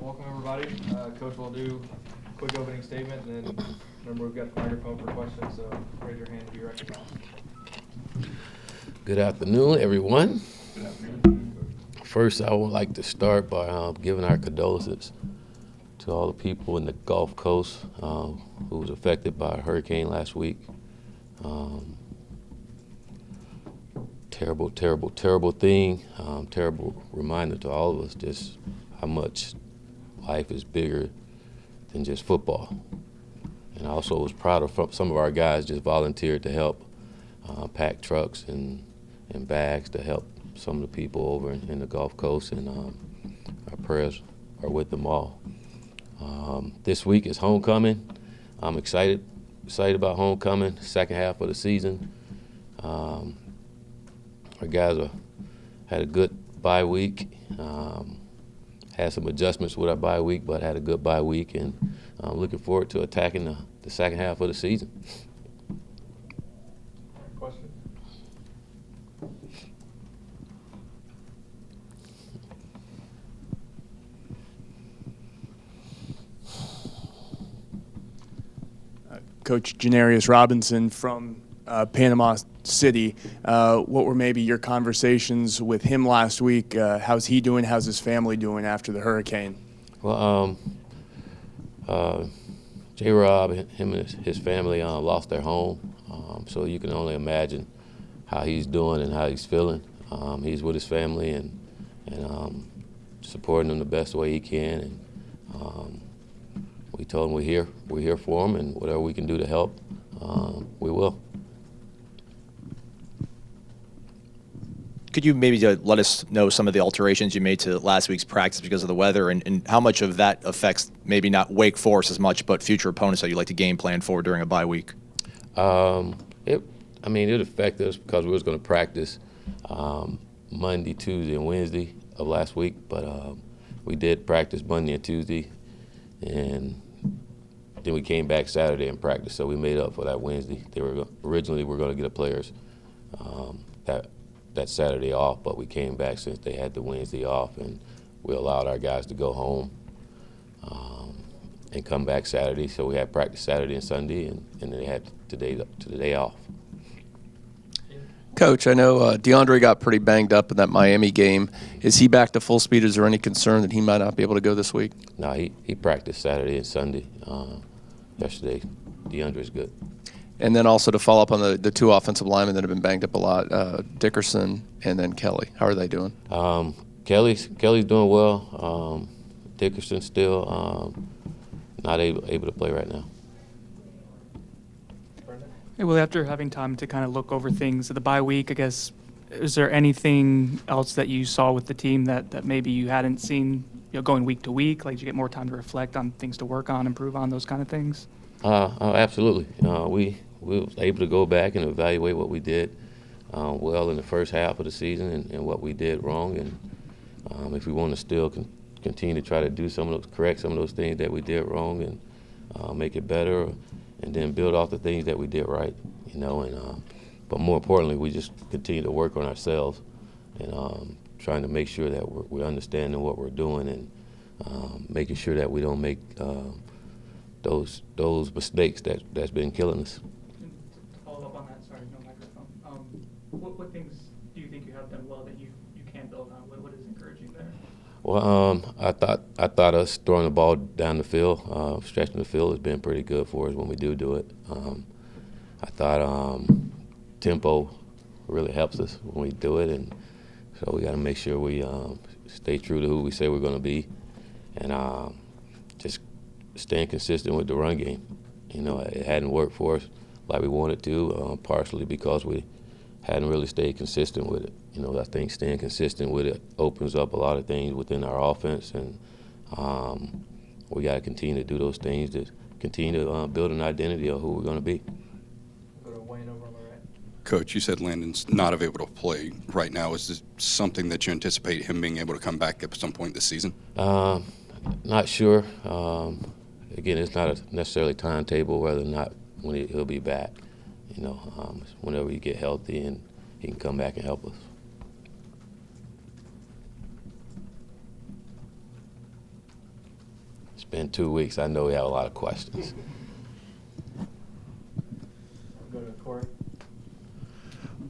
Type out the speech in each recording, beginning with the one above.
welcome everybody. Coach will do a quick opening statement, and then remember we've got the microphone for questions, so raise your hand to be recognized. Good afternoon, everyone. Good afternoon. First, I would like to start by giving our condolences to all the people in the Gulf Coast who was affected by a hurricane last week. Terrible, terrible, terrible thing. Terrible reminder to all of us just how much life is bigger than just football. And I also was proud of some of our guys just volunteered to help pack trucks and bags to help some of the people over in the Gulf Coast, and our prayers are with them all. This week is homecoming. I'm excited about homecoming, second half of the season. Our guys had a good bye week. Had some adjustments with our bye week, but had a good bye week, and I'm looking forward to attacking the second half of the season. Question? Coach Janarius Robinson from Panama City. What were maybe your conversations with him last week? How's he doing? How's his family doing after the hurricane? Well, J-Rob, him and his family lost their home, so you can only imagine how he's doing and how he's feeling. He's with his family and supporting them the best way he can. And we told him we're here for him, and whatever we can do to help, we will. Could you maybe let us know some of the alterations you made to last week's practice because of the weather, and how much of that affects maybe not Wake Forest as much, but future opponents that you like to game plan for during a bye week? It affected us because we was going to practice Monday, Tuesday, and Wednesday of last week, but we did practice Monday and Tuesday, and then we came back Saturday and practiced, so we made up for that Wednesday. Originally we were going to get a players that Saturday off, but we came back since they had the Wednesday off, and we allowed our guys to go home and come back Saturday. So we had practice Saturday and Sunday, and then they had today off. Coach, I know DeAndre got pretty banged up in that Miami game. Is he back to full speed? Is there any concern that he might not be able to go this week? No, he practiced Saturday and Sunday. Yesterday, DeAndre's good. And then also to follow up on the two offensive linemen that have been banged up a lot, Dickerson and then Kelly. How are they doing? Kelly's doing well. Dickerson still not able to play right now. Hey, well, after having time to kind of look over things at the bye week, I guess, is there anything else that you saw with the team that maybe you hadn't seen, going week to week? Like, did you get more time to reflect on things to work on, improve on, those kind of things? Absolutely. We were able to go back and evaluate what we did well in the first half of the season and what we did wrong, and if we want to still continue to try to do correct some of those things that we did wrong and make it better, and then build off the things that we did right, but more importantly, we just continue to work on ourselves and trying to make sure that we're understanding what we're doing and making sure that we don't make those mistakes that's been killing us. To follow up on that, sorry, no microphone. What things do you think you have done well that you can build on? What is encouraging there? Well, I thought us throwing the ball down the field, stretching the field has been pretty good for us when we do it. I thought tempo really helps us when we do it, and so we got to make sure we stay true to who we say we're going to be, and just staying consistent with the run game. It hadn't worked for us like we wanted to, partially because we hadn't really stayed consistent with it. I think staying consistent with it opens up a lot of things within our offense, and we got to continue to do those things to continue to build an identity of who we're going to be. Go to Wayne over on the right. Coach, you said Landon's not able to play right now. Is this something that you anticipate him being able to come back at some point this season? Not sure. Again, it's not a necessarily timetable whether or not when he'll be back. Whenever he get healthy and he can come back and help us. It's been 2 weeks. I know we have a lot of questions. Go to Corey.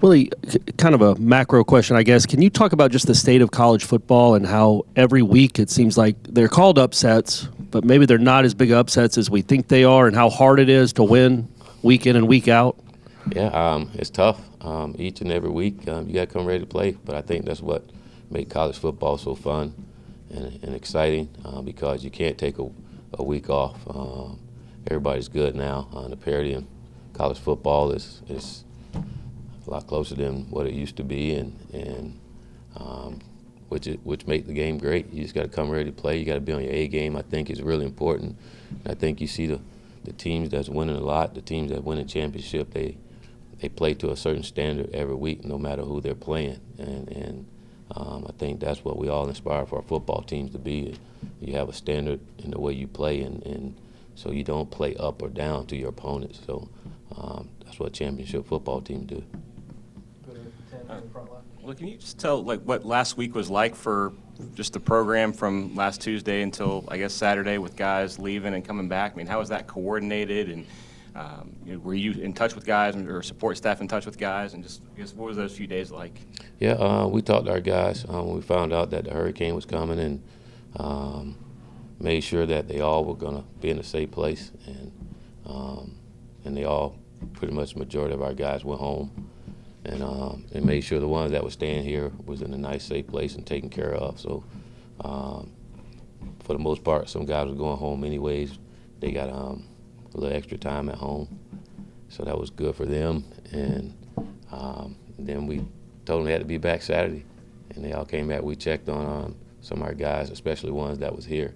Willie, kind of a macro question, I guess. Can you talk about just the state of college football and how every week it seems like they're called upsets, but maybe they're not as big upsets as we think they are, and how hard it is to win week in and week out? Yeah, it's tough. Each and every week, you got to come ready to play. But I think that's what made college football so fun and exciting because you can't take a week off. Everybody's good now. The parity in college football is a lot closer than what it used to be, and which make the game great. You just got to come ready to play. You got to be on your A game. I think is really important. And I think you see the teams that's winning a lot, the teams that win a championship, they play to a certain standard every week, no matter who they're playing. And I think that's what we all aspire for our football teams to be. You have a standard in the way you play, and so you don't play up or down to your opponents. So that's what championship football teams do. Go to 10 in the front left. Well, can you just tell what last week was like for just the program from last Tuesday until, I guess, Saturday with guys leaving and coming back? I mean, how was that coordinated? And were you in touch with guys or support staff in touch with guys? And just, I guess, what was those few days like? Yeah, we talked to our guys when we found out that the hurricane was coming, and made sure that they all were going to be in a safe place. And they all, pretty much the majority of our guys went home. And made sure the ones that were staying here was in a nice, safe place and taken care of. So, for the most part, some guys were going home anyways. They got a little extra time at home, so that was good for them. And then we told them they had to be back Saturday, and they all came back. We checked on some of our guys, especially ones that was here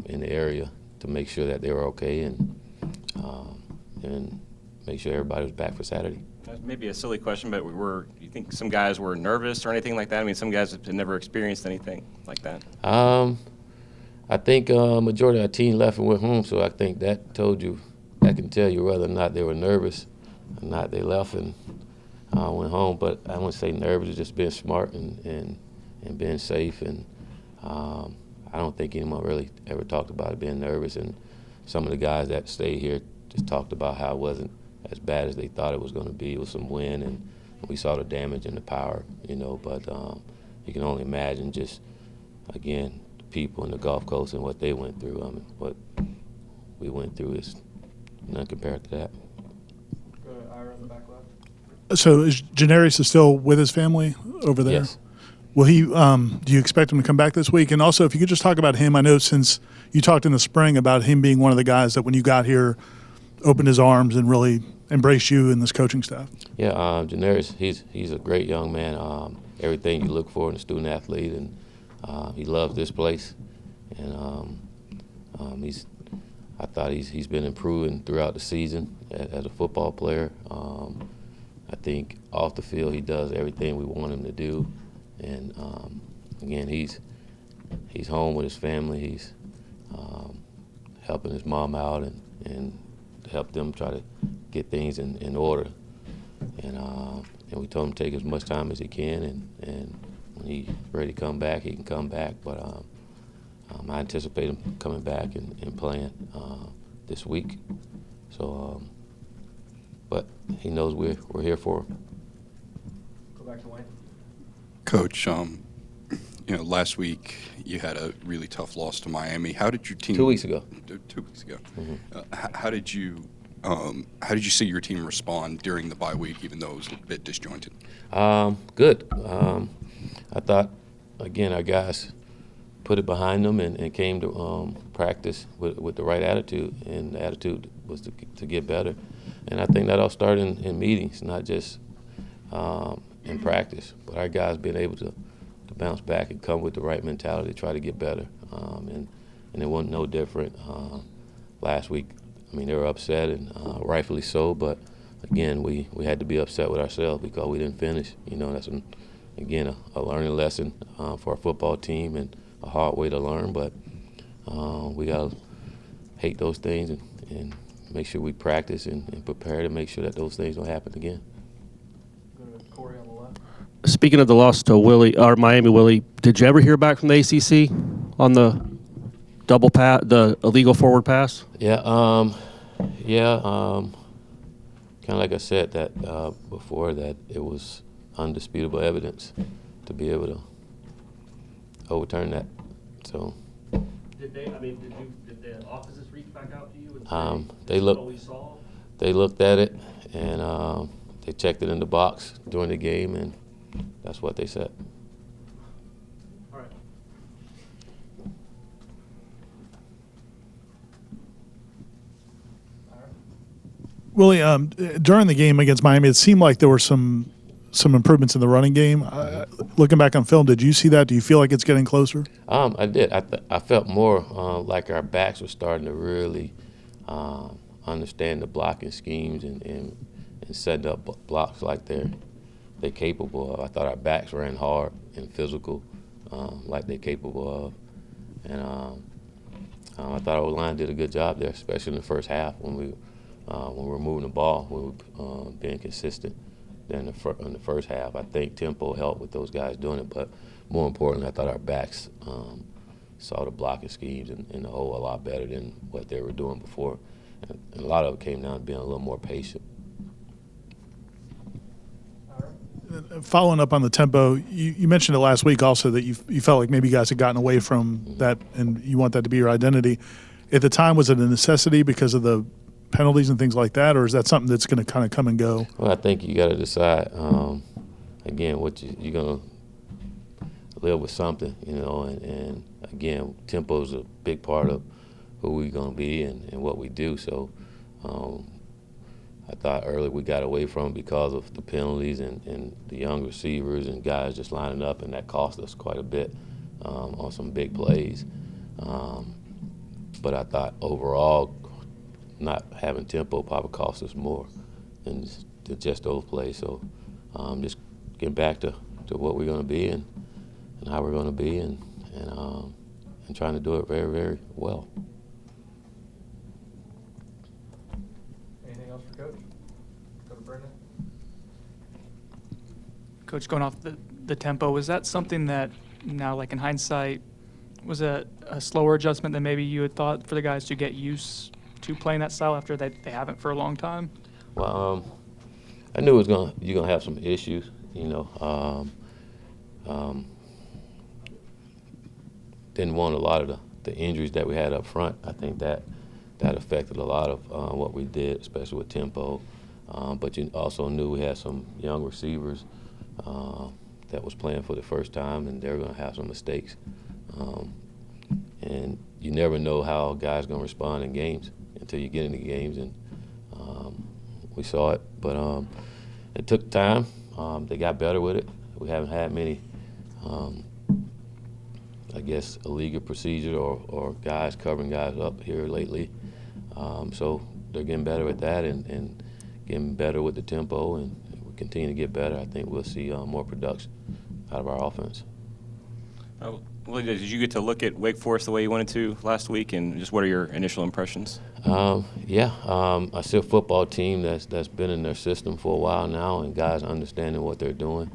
in the area, to make sure that they were okay and make sure everybody was back for Saturday. Maybe a silly question, but you think some guys were nervous or anything like that? I mean, some guys have never experienced anything like that. I think majority of our team left and went home, so I think that can tell you whether or not they were nervous or not. They left and went home, but I wouldn't say nervous, just being smart and being safe. And I don't think anyone really ever talked about it being nervous. And some of the guys that stayed here just talked about how it wasn't as bad as they thought it was going to be. It was some wind, and we saw the damage and the power, but you can only imagine just, again, the people in the Gulf Coast and what they went through. I mean, what we went through is none compared to that. Go to Ira in the back left. So is Janarius still with his family over there? Yes. Will he? Do you expect him to come back this week? And also, if you could just talk about him, I know since you talked in the spring about him being one of the guys that when you got here opened his arms and really embraced you and this coaching staff. Yeah, Janarius, he's a great young man. Everything you look for in a student athlete, and he loves this place. And I thought he's been improving throughout the season as a football player. I think off the field he does everything we want him to do. And again, he's home with his family. He's helping his mom out and help them try to get things in order. And we told him to take as much time as he can, and when he's ready to come back, he can come back. But I anticipate him coming back and playing this week. So, but he knows we're here for him. Go back to Wayne. Coach, last week you had a really tough loss to Miami. How did your team? 2 weeks ago. 2 weeks ago. Mm-hmm. How did you see your team respond during the bye week, even though it was a bit disjointed? Good. I thought, again, our guys put it behind them and came to practice with the right attitude, and the attitude was to get better. And I think that all started in meetings, not just in practice, but our guys being able to bounce back and come with the right mentality to try to get better. And it wasn't no different last week. I mean, they were upset, and rightfully so, but again, we had to be upset with ourselves because we didn't finish. That's, again, a learning lesson for our football team and a hard way to learn, but we got to hate those things and make sure we practice and prepare to make sure that those things don't happen again. Go to Corey on the left. Speaking of the loss to Miami, Willie, did you ever hear back from the ACC on the double pass, the illegal forward pass? Yeah, kind of like I said that before, that it was undisputable evidence to be able to overturn that. So Did they? I mean, did the officers reach back out to you and they looked at it and they checked it in the box during the game, and that's what they said. All right. Willie, during the game against Miami, it seemed like there were some improvements in the running game. Looking back on film, did you see that? Do you feel like it's getting closer? I did. I felt more like our backs were starting to really understand the blocking schemes and setting up blocks like they're capable of. I thought our backs ran hard and physical, like they're capable of, and I thought our line did a good job there, especially in the first half when we were moving the ball, we were being consistent. Then in the first half, I think tempo helped with those guys doing it, but more importantly, I thought our backs saw the blocking schemes in the hole a lot better than what they were doing before. And a lot of it came down to being a little more patient. Following up on the tempo, you mentioned it last week also that you felt like maybe you guys had gotten away from that and you want that to be your identity. At the time, was it a necessity because of the penalties and things like that, or is that something that's going to kind of come and go? Well, I think you got to decide, again, what you're going to live with something, and again, tempo is a big part of who we're going to be and what we do. So I thought earlier we got away from it because of the penalties and the young receivers and guys just lining up, and that cost us quite a bit on some big plays. But I thought overall, not having tempo probably cost us more than just those plays. So just getting back to what we're going to be and how we're going to be and trying to do it very, very well. Anything else for Coach? Go to Brendan. Coach, going off the tempo, was that something that now, like in hindsight, was a slower adjustment than maybe you had thought for the guys to get used to playing that style after they haven't for a long time? Well, I knew you're gonna have some issues. Didn't want a lot of the injuries that we had up front. I think that affected a lot of what we did, especially with tempo. But you also knew we had some young receivers that was playing for the first time, and they're gonna have some mistakes. And you never know how a guy's gonna respond in games until you get into games, and we saw it. But it took time. They got better with it. We haven't had many, I guess, illegal procedures or guys covering guys up here lately. So they're getting better at that and getting better with the tempo, and we continue to get better. I think we'll see more production out of our offense. Willie, did you get to look at Wake Forest the way you wanted to last week, and just what are your initial impressions? I see a football team that's been in their system for a while now, and guys understanding what they're doing.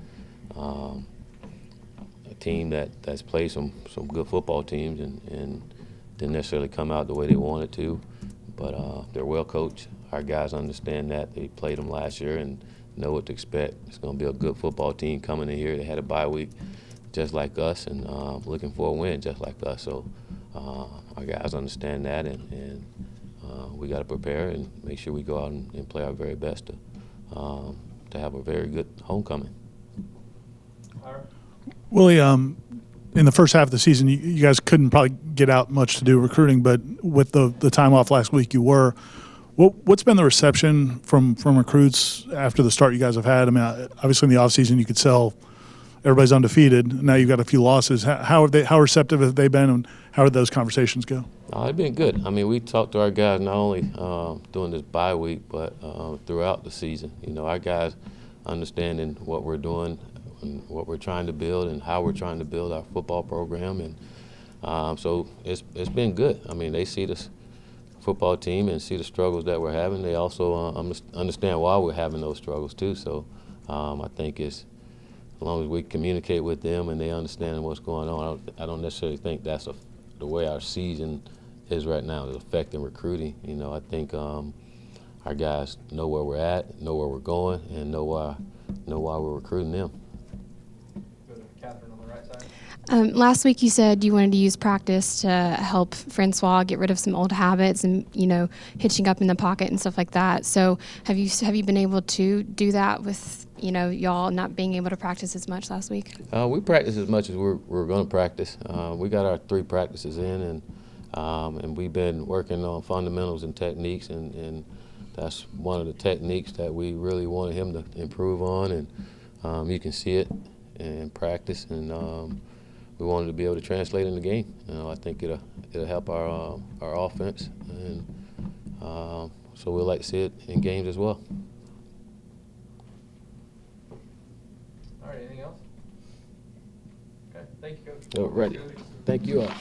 A team that's played some good football teams and didn't necessarily come out the way they wanted to, but they're well coached. Our guys understand that. They played them last year and know what to expect. It's going to be a good football team coming in here. They had a bye week just like us, and looking for a win just like us. So our guys understand that, and we got to prepare and make sure we go out and play our very best to have a very good homecoming. Willie, in the first half of the season, you guys couldn't probably get out much to do recruiting, but with the time off last week, you were. What's been the reception from recruits after the start you guys have had? I mean, obviously in the offseason you could sell everybody's undefeated. Now you've got a few losses. How receptive have they been, and how did those conversations go? They've been good. I mean, we talked to our guys not only during this bye week, but throughout the season. Our guys understanding what we're doing and what we're trying to build and how we're trying to build our football program, and so it's been good. I mean, they see this football team and see the struggles that we're having. They also understand why we're having those struggles too. So I think it's, as long as we communicate with them and they understand what's going on, I don't necessarily think that's the way our season is right now is affecting recruiting. You know, I think our guys know where we're at, know where we're going, and know why we're recruiting them. Go to Catherine on the right side. Last week you said you wanted to use practice to help Francois get rid of some old habits and, you know, hitching up in the pocket and stuff like that. So have you been able to do that with, you know, y'all not being able to practice as much last week? We practice as much as we're going to practice. We got our 3 practices in, and we've been working on fundamentals and techniques, and that's one of the techniques that we really wanted him to improve on, and you can see it in practice, and we wanted to be able to translate in the game. You know, I think it'll help our offense, and so we'd like to see it in games as well. All right, anything else? Okay, thank you, Coach. All right. Thank you all.